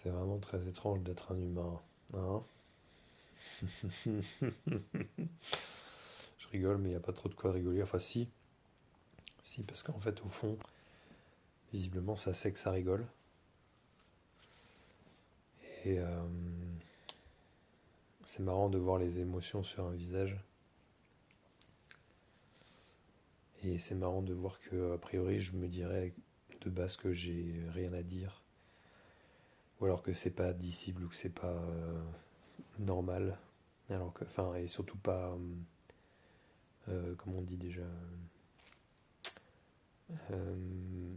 C'est vraiment très étrange d'être un humain, hein. Je rigole, mais il n'y a pas trop de quoi rigoler. Enfin, si, parce qu'en fait, au fond, visiblement, ça sait que ça rigole. Et c'est marrant de voir les émotions sur un visage. Et c'est marrant de voir que, a priori, je me dirais de base que j'ai rien à dire. Ou alors que c'est pas dissible ou que c'est pas normal. Alors que, enfin, et surtout pas, comment on dit déjà,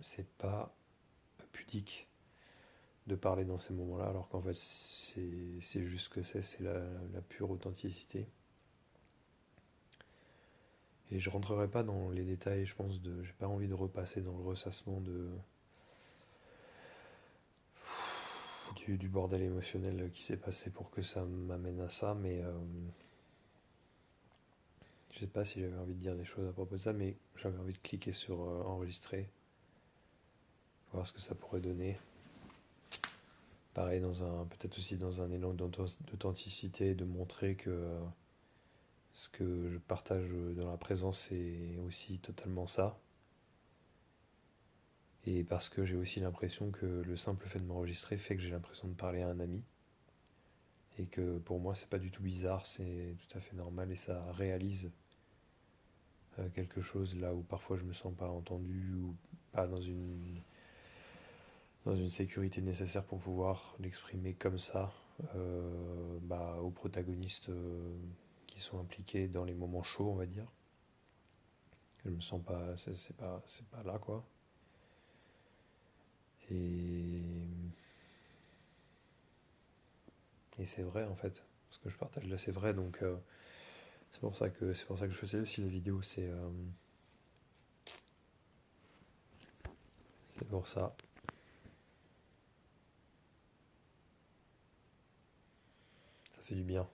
c'est pas pudique de parler dans ces moments-là, alors qu'en fait c'est juste ce que c'est la pure authenticité. Et je rentrerai pas dans les détails, je pense, j'ai pas envie de repasser dans le ressassement du bordel émotionnel qui s'est passé pour que ça m'amène à ça, mais je sais pas si j'avais envie de dire des choses à propos de ça, mais j'avais envie de cliquer sur enregistrer, voir ce que ça pourrait donner. Pareil, peut-être aussi dans un élan d'authenticité, de montrer que ce que je partage dans la présence est aussi totalement ça. Et parce que j'ai aussi l'impression que le simple fait de m'enregistrer fait que j'ai l'impression de parler à un ami. Et que pour moi, c'est pas du tout bizarre, c'est tout à fait normal et ça réalise quelque chose là où parfois je me sens pas entendu ou pas dans une sécurité nécessaire pour pouvoir l'exprimer comme ça aux protagonistes qui sont impliqués dans les moments chauds, on va dire. Je me sens pas, c'est pas là quoi. Et, et c'est vrai en fait, ce que je partage là c'est vrai, donc c'est pour ça que je faisais aussi les vidéos, c'est pour ça. Ça fait du bien.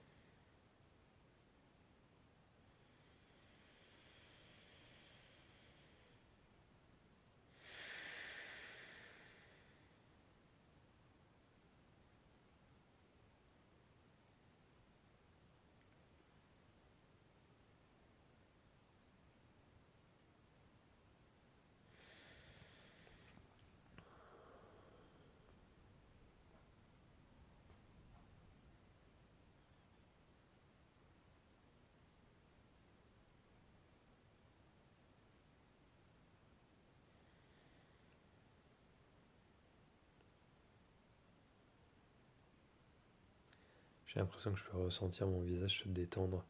J'ai l'impression que je peux ressentir mon visage se détendre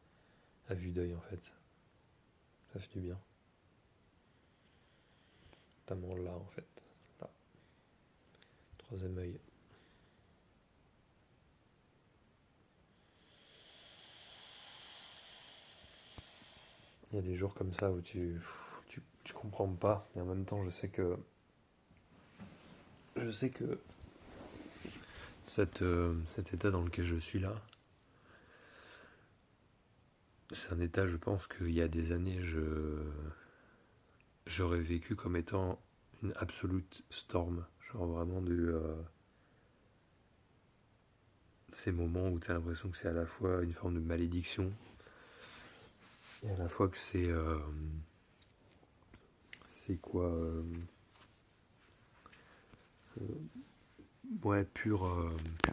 à vue d'œil en fait. Ça fait du bien. Notamment là en fait. Là. Troisième œil. Il y a des jours comme ça où tu comprends pas, et en même temps je sais que cet état dans lequel je suis là, c'est un état, je pense qu'il y a des années, j'aurais vécu comme étant une absolute storm. Genre vraiment ces moments où tu as l'impression que c'est à la fois une forme de malédiction et à la fois que c'est quoi ouais, pur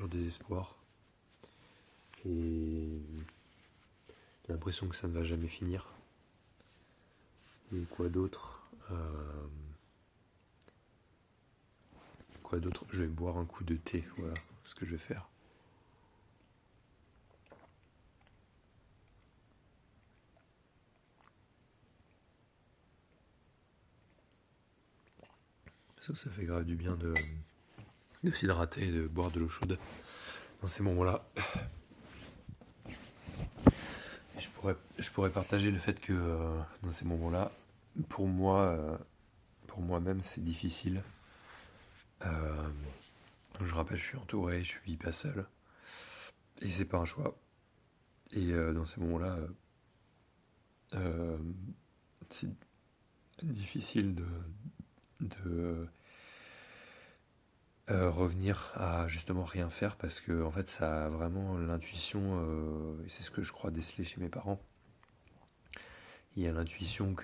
désespoir. Et l'impression que ça ne va jamais finir. Et quoi d'autre, je vais boire un coup de thé, voilà ce que je vais faire. Ça fait grave du bien de s'hydrater et de boire de l'eau chaude dans ces moments-là. Je pourrais partager le fait que dans ces moments-là, pour moi, pour moi-même, c'est difficile. Euh, je rappelle, je suis entouré, je vis pas seul. Et c'est pas un choix. Et dans ces moments-là, c'est difficile de revenir à justement rien faire parce que en fait ça a vraiment l'intuition, et c'est ce que je crois déceler chez mes parents. Il y a l'intuition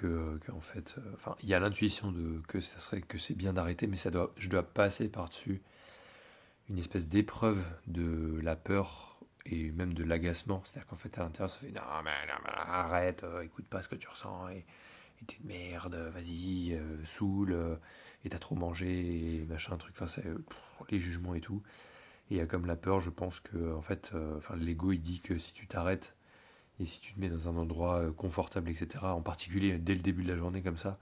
en fait, enfin il y a l'intuition de que c'est bien d'arrêter, mais je dois passer par-dessus une espèce d'épreuve de la peur et même de l'agacement. C'est-à-dire qu'en fait à l'intérieur ça fait non, mais arrête, écoute pas ce que tu ressens et t'es une merde, vas-y, saoule, et t'as trop mangé et machin truc. Enfin les jugements et tout. Et il y a comme la peur, je pense que en fait, enfin l'ego il dit que si tu t'arrêtes et si tu te mets dans un endroit confortable, etc., en particulier dès le début de la journée comme ça,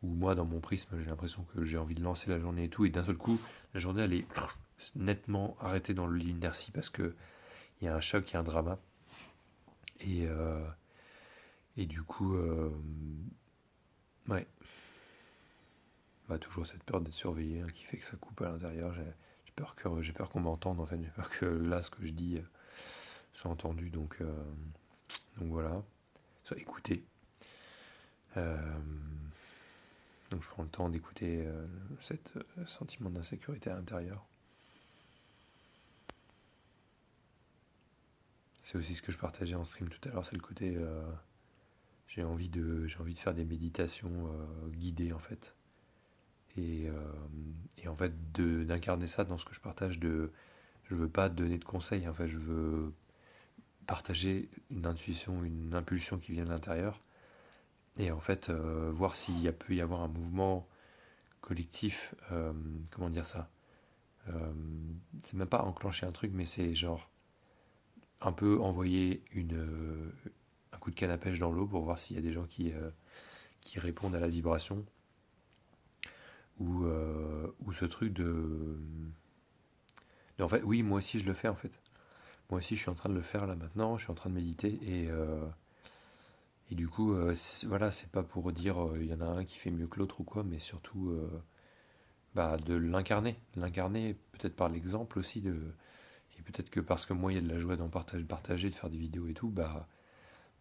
où moi dans mon prisme j'ai l'impression que j'ai envie de lancer la journée et tout, et d'un seul coup la journée elle est nettement arrêtée dans l'inertie parce que il y a un choc, il y a un drama, et, euh, et du coup, ouais, bah, toujours cette peur d'être surveillé, hein, qui fait que ça coupe à l'intérieur. J'ai peur qu'on m'entende en fait, j'ai peur que là ce que je dis soit entendu, donc voilà, soit écouté. Euh, donc je prends le temps d'écouter cet sentiment d'insécurité à l'intérieur. C'est aussi ce que je partageais en stream tout à l'heure, c'est le côté j'ai envie de faire des méditations guidées en fait. Et, euh, et en fait d'incarner ça dans ce que je partage je veux pas donner de conseils en fait, je veux partager une intuition, une impulsion qui vient de l'intérieur et en fait voir peut y avoir un mouvement collectif, comment dire ça, euh, c'est même pas enclencher un truc mais c'est genre un peu envoyer un coup de canne à pêche dans l'eau pour voir s'il y a des gens qui répondent à la vibration ou ce truc en fait oui moi aussi je le fais en fait, moi aussi je suis en train de le faire là maintenant, je suis en train de méditer et du coup voilà, c'est pas pour dire il y en a un qui fait mieux que l'autre ou quoi, mais surtout bah, de l'incarner peut-être par l'exemple aussi et peut-être que parce que moi il y a de la joie d'en partager, de faire des vidéos et tout, bah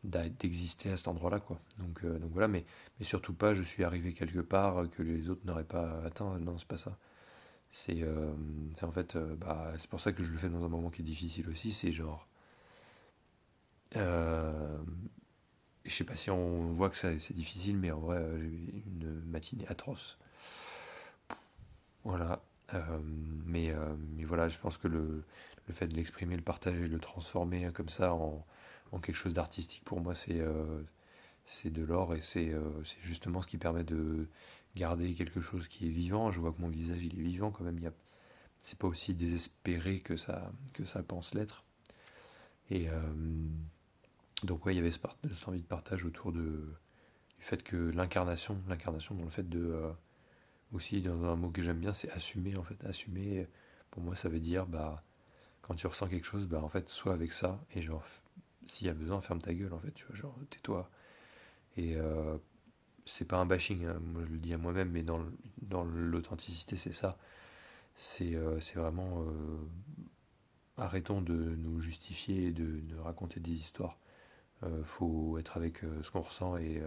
d'exister à cet endroit-là quoi. Donc voilà, mais surtout pas je suis arrivé quelque part que les autres n'auraient pas atteint, non c'est pas ça. C'est en fait, bah, c'est pour ça que je le fais dans un moment qui est difficile aussi. C'est genre, euh, je sais pas si on voit que c'est difficile, mais en vrai, j'ai eu une matinée atroce. Voilà. Euh, mais voilà, je pense que le fait de l'exprimer, le partager, le transformer comme ça en quelque chose d'artistique, pour moi, c'est de l'or et c'est justement ce qui permet de garder quelque chose qui est vivant. Je vois que mon visage, il est vivant quand même. C'est pas aussi désespéré que ça pense l'être. Et donc, ouais, il y avait cette envie de partage autour du fait que l'incarnation dans le fait de. Aussi, dans un mot que j'aime bien, c'est assumer, en fait. Assumer, pour moi, ça veut dire, bah, quand tu ressens quelque chose, bah, en fait, sois avec ça. Et genre, s'il y a besoin, ferme ta gueule, en fait, tu vois, genre, tais-toi. Et c'est pas un bashing, hein, moi je le dis à moi-même, mais dans l'authenticité, c'est ça. C'est vraiment. Arrêtons de nous justifier et de raconter des histoires. Faut être avec ce qu'on ressent et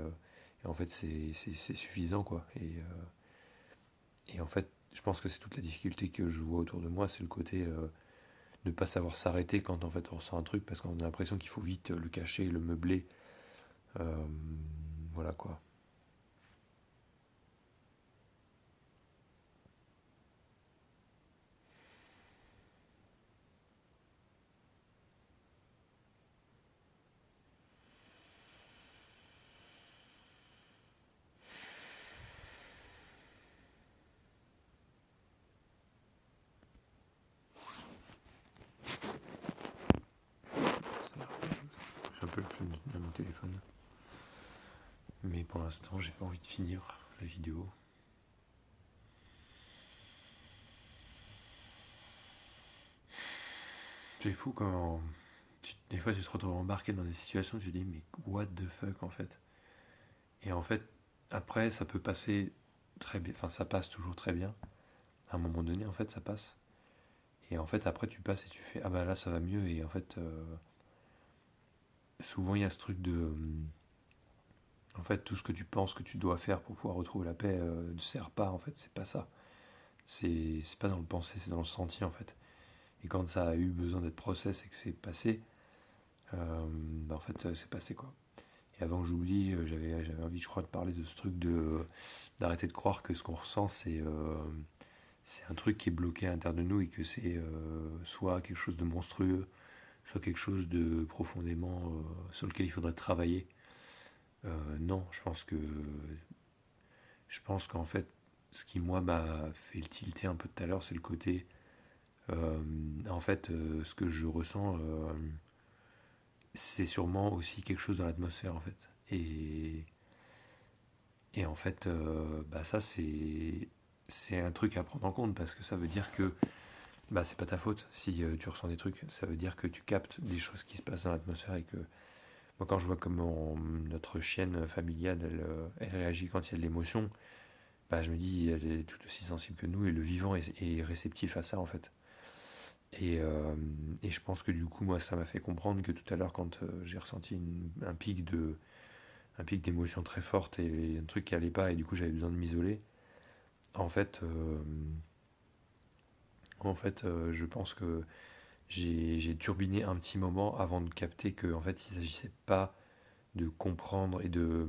en fait c'est suffisant quoi. Et en fait je pense que c'est toute la difficulté que je vois autour de moi, c'est le côté de ne pas savoir s'arrêter quand en fait on ressent un truc parce qu'on a l'impression qu'il faut vite le cacher, le meubler. Euh, voilà quoi. J'ai un peu le flemme de tenir mon téléphone. Mais pour l'instant j'ai pas envie de finir la vidéo. C'est fou quand des fois tu te retrouves embarqué dans des situations où tu te dis mais what the fuck en fait. Et en fait, après, ça peut passer très bien, enfin, ça passe toujours très bien. À un moment donné, en fait, ça passe. Et en fait, après, tu passes et tu fais, ah bah là, ça va mieux. Et en fait, souvent, il y a ce truc en fait, tout ce que tu penses que tu dois faire pour pouvoir retrouver la paix ne sert pas. En fait, c'est pas ça. C'est pas dans le penser, c'est dans le sentir en fait. Et quand ça a eu besoin d'être process et que c'est passé, en fait, c'est passé quoi. Et avant que j'oublie, j'avais envie, je crois, de parler de ce truc d'arrêter de croire que ce qu'on ressent, c'est un truc qui est bloqué à l'intérieur de nous et que c'est soit quelque chose de monstrueux, soit quelque chose de profondément sur lequel il faudrait travailler. Non, je pense qu'en fait, ce qui moi m'a fait le tilter un peu tout à l'heure, c'est le côté, en fait, ce que je ressens, c'est sûrement aussi quelque chose dans l'atmosphère en fait. Et en fait, ça c'est un truc à prendre en compte parce que ça veut dire que c'est pas ta faute si tu ressens des trucs. Ça veut dire que tu captes des choses qui se passent dans l'atmosphère et que moi quand je vois comment notre chienne familiale elle réagit quand il y a de l'émotion, je me dis elle est tout aussi sensible que nous et le vivant est réceptif à ça en fait. Et je pense que du coup moi ça m'a fait comprendre que tout à l'heure quand j'ai ressenti un pic d'émotion très forte et un truc qui allait pas et du coup j'avais besoin de m'isoler. En fait, je pense que j'ai turbiné un petit moment avant de capter que en fait il s'agissait pas de comprendre et de,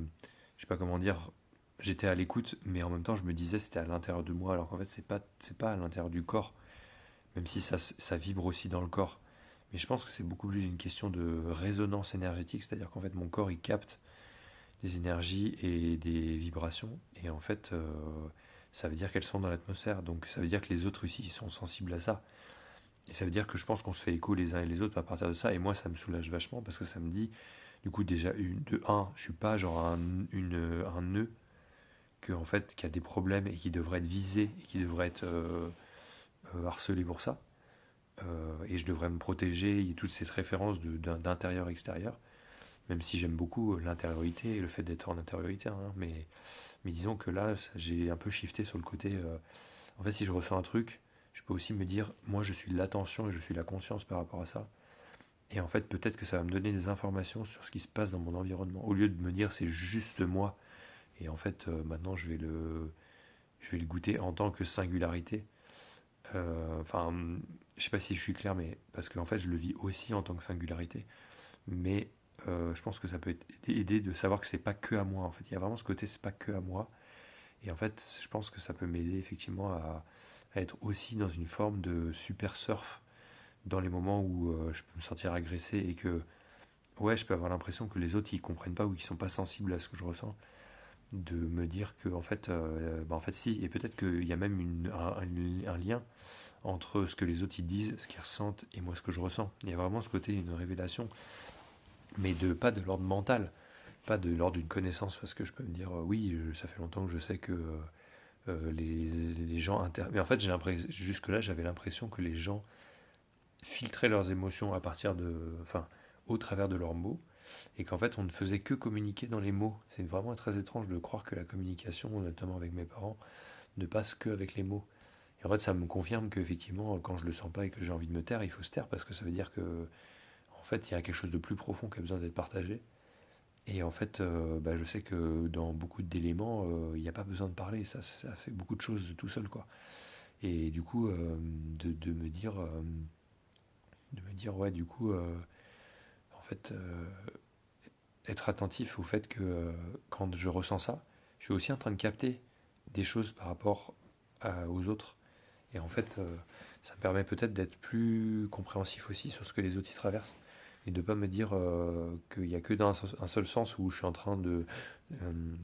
je sais pas comment dire, j'étais à l'écoute, mais en même temps je me disais c'était à l'intérieur de moi, alors qu'en fait c'est pas à l'intérieur du corps, même si ça vibre aussi dans le corps. Mais je pense que c'est beaucoup plus une question de résonance énergétique, c'est-à-dire qu'en fait mon corps il capte des énergies et des vibrations, et en fait ça veut dire qu'elles sont dans l'atmosphère, donc ça veut dire que les autres aussi ils sont sensibles à ça. Et ça veut dire que je pense qu'on se fait écho les uns et les autres à partir de ça, et moi ça me soulage vachement parce que ça me dit, du coup déjà, de un, je suis pas genre un nœud que, en fait, qui a des problèmes et qui devrait être visé et qui devrait être harcelé pour ça. Et je devrais me protéger, il y a toute cette référence d'intérieur-extérieur, même si j'aime beaucoup l'intériorité et le fait d'être en intériorité, hein, mais disons que là, j'ai un peu shifté sur le côté. En fait, si je ressens un truc, je peux aussi me dire, moi je suis l'attention et je suis la conscience par rapport à ça. Et en fait, peut-être que ça va me donner des informations sur ce qui se passe dans mon environnement. Au lieu de me dire c'est juste moi. Et en fait, maintenant, je vais le goûter en tant que singularité. Enfin, je sais pas si je suis clair, mais parce qu'en fait, je le vis aussi en tant que singularité. Mais je pense que ça peut aider de savoir que c'est pas que à moi. En fait, il y a vraiment ce côté, c'est pas que à moi. Et en fait, je pense que ça peut m'aider effectivement à être aussi dans une forme de super surf dans les moments où je peux me sentir agressé et que ouais, je peux avoir l'impression que les autres ils comprennent pas ou qu'ils sont pas sensibles à ce que je ressens, de me dire que en fait si, et peut-être qu'il y a même un lien entre ce que les autres ils disent, ce qu'ils ressentent et moi ce que je ressens. Il y a vraiment ce côté, une révélation, mais pas de l'ordre mental, pas de l'ordre d'une connaissance, parce que je peux me dire oui, ça fait longtemps que je sais que les gens mais en fait j'ai l'impression, jusque là j'avais l'impression que les gens filtraient leurs émotions à partir enfin, au travers de leurs mots, et qu'en fait on ne faisait que communiquer dans les mots. C'est vraiment très étrange de croire que la communication, notamment avec mes parents, ne passe que avec les mots. Et en fait ça me confirme qu'effectivement quand je le sens pas et que j'ai envie de me taire, il faut se taire parce que ça veut dire que en fait il y a quelque chose de plus profond qui a besoin d'être partagé. Et en fait je sais que dans beaucoup d'éléments il n'y a pas besoin de parler, ça fait beaucoup de choses tout seul quoi. Et du coup de me dire ouais du coup en fait être attentif au fait que quand je ressens ça, je suis aussi en train de capter des choses par rapport aux autres. Et en fait, ça me permet peut-être d'être plus compréhensif aussi sur ce que les autres y traversent. Et de ne pas me dire qu'il n'y a que dans un seul sens où je suis en train de...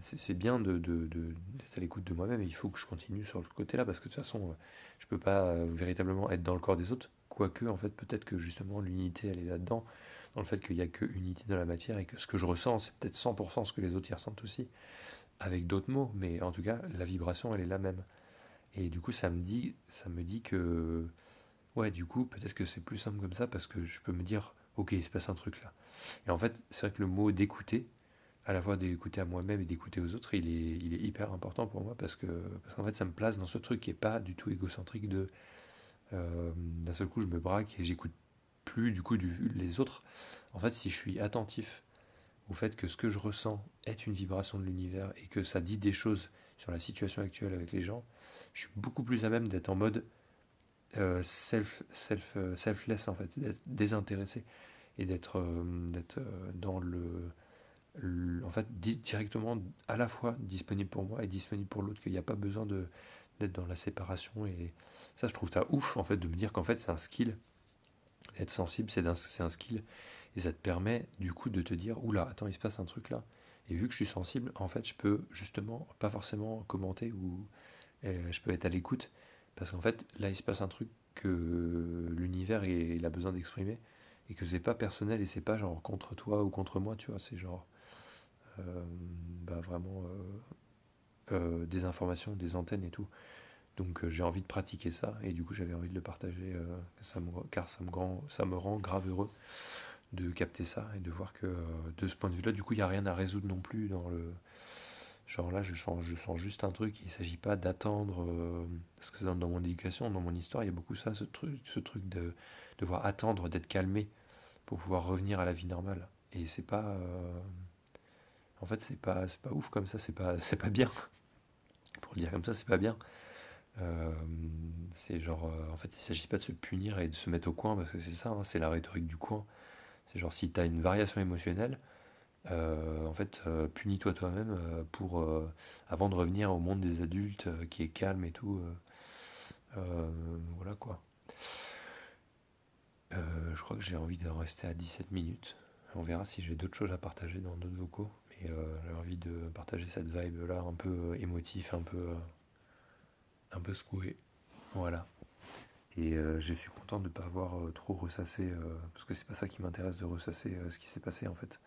c'est bien d'être à l'écoute de moi-même et il faut que je continue sur le côté-là parce que de toute façon, je ne peux pas véritablement être dans le corps des autres. Quoique, en fait, peut-être que justement l'unité, elle est là-dedans, dans le fait qu'il n'y a que unité dans la matière et que ce que je ressens, c'est peut-être 100% ce que les autres y ressentent aussi, avec d'autres mots, mais en tout cas, la vibration, elle est la même. Et du coup, ça me dit que, ouais, du coup, peut-être que c'est plus simple comme ça parce que je peux me dire, ok, il se passe un truc là. Et en fait, c'est vrai que le mot d'écouter, à la fois d'écouter à moi-même et d'écouter aux autres, il est hyper important pour moi parce qu'en fait, ça me place dans ce truc qui est pas du tout égocentrique de, d'un seul coup, je me braque et j'écoute plus du coup les autres. En fait, si je suis attentif au fait que ce que je ressens est une vibration de l'univers et que ça dit des choses sur la situation actuelle avec les gens, je suis beaucoup plus à même d'être en mode selfless en fait, d'être désintéressé et d'être dans en fait directement à la fois disponible pour moi et disponible pour l'autre, qu'il n'y a pas besoin d'être dans la séparation. Et ça, je trouve ça ouf en fait de me dire qu'en fait c'est un skill. Être sensible, c'est un skill. Et ça te permet du coup de te dire, oula, attends, il se passe un truc là. Et vu que je suis sensible, en fait, je peux justement pas forcément commenter ou je peux être à l'écoute. Parce qu'en fait, là, il se passe un truc que l'univers il a besoin d'exprimer. Et que c'est pas personnel et c'est pas genre contre toi ou contre moi, tu vois. C'est genre euh, vraiment des informations, des antennes et tout. Donc j'ai envie de pratiquer ça et du coup j'avais envie de le partager car ça me rend grave heureux de capter ça et de voir que de ce point de vue-là, du coup il n'y a rien à résoudre non plus dans le... Genre là je sens juste un truc, il ne s'agit pas d'attendre, parce que dans mon éducation, dans mon histoire, il y a beaucoup ça, ce truc de devoir attendre d'être calmé pour pouvoir revenir à la vie normale. Et c'est pas... en fait c'est pas ouf comme ça, c'est pas bien. Pour le dire comme ça, c'est pas bien. Euh, c'est genre, en fait, il s'agit pas de se punir et de se mettre au coin, parce que c'est ça, hein, c'est la rhétorique du coin. C'est genre, si tu as une variation émotionnelle, en fait, punis-toi toi-même avant de revenir au monde des adultes qui est calme et tout. Voilà quoi. Je crois que j'ai envie de rester à 17 minutes. On verra si j'ai d'autres choses à partager dans d'autres vocaux. Mais j'ai envie de partager cette vibe-là, un peu émotif, un peu secoué. Voilà. Et je suis content de ne pas avoir trop ressassé, parce que c'est pas ça qui m'intéresse de ressasser ce qui s'est passé en fait.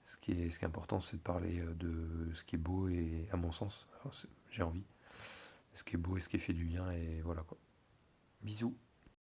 Ce qui est important, c'est de parler de ce qui est beau et, à mon sens, enfin, j'ai envie, ce qui est beau et ce qui fait du bien, et voilà quoi. Bisous.